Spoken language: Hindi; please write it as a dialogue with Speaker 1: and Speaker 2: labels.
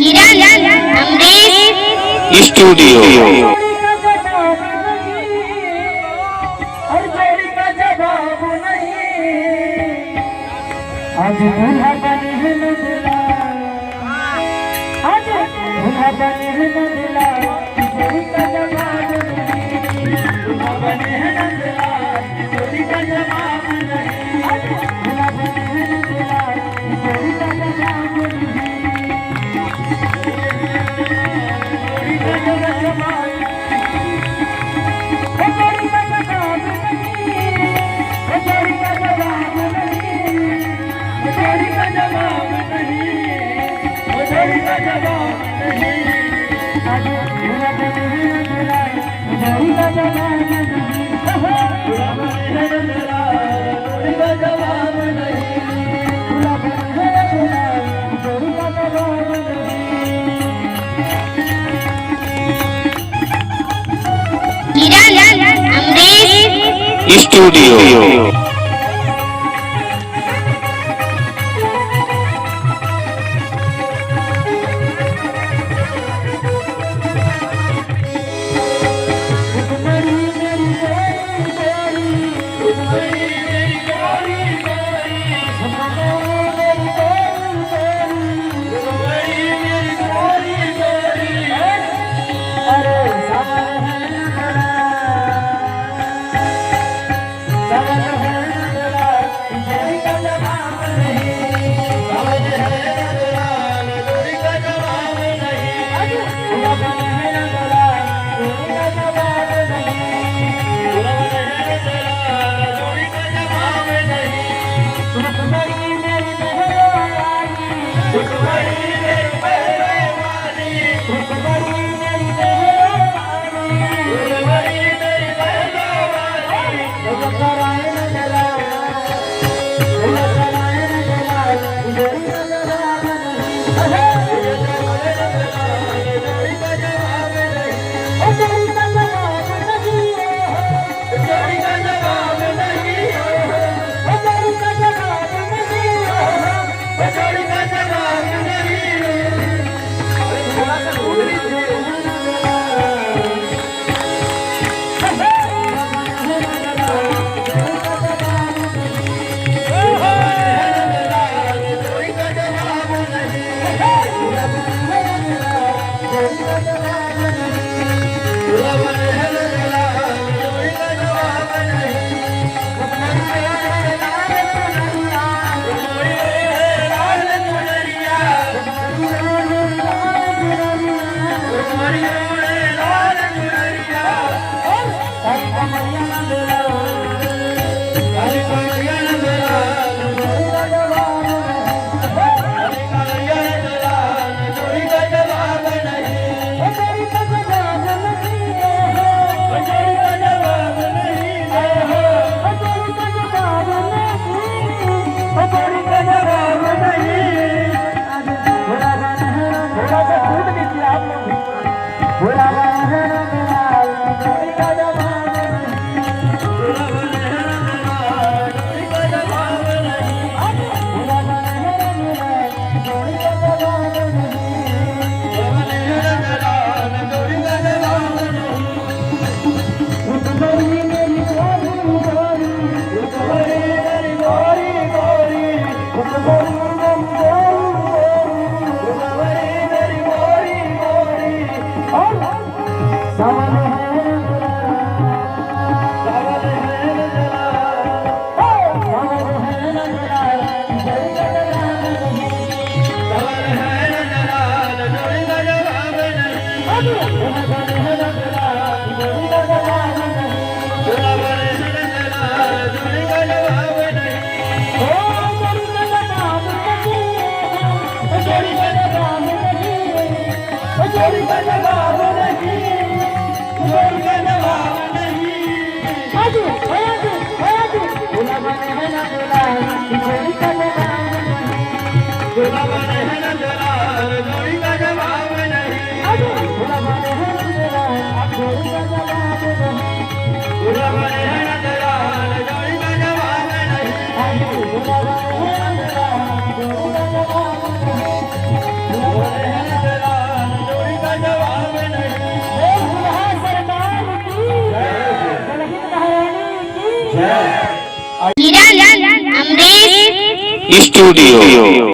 Speaker 1: किरण अमरीश
Speaker 2: स्टूडियो।
Speaker 3: आज दूल्हा बने हैं न दूल्हा, आज दूल्हा बने हैं न दूल्हा, किशोरी का जवाब नहीं। दूल्हा बने हैं न दूल्हा, किशोरी का जवाब नहीं। आज दूल्हा बने हैं न दूल्हा, किशोरी का जवाब नहीं। किशोरी का जवाब नहीं। किशोरी का जवाब नहीं। किशोरी का जवाब नहीं। किशोरी का जवाब नहीं। किशोरी का जवाब नहीं। आज दूल्हा बने हैं न दूल्हा, किशोरी का जवाब नहीं। दूल्हा बने हैं न दूल्हा, किशोरी का जवाब नहीं। दूल्हा बने हैं न दूल्हा, किशोरी का जवाब नहीं।
Speaker 1: Kiran Amrish
Speaker 2: studio.
Speaker 3: Thank you.
Speaker 1: Kiran Amrish
Speaker 2: studio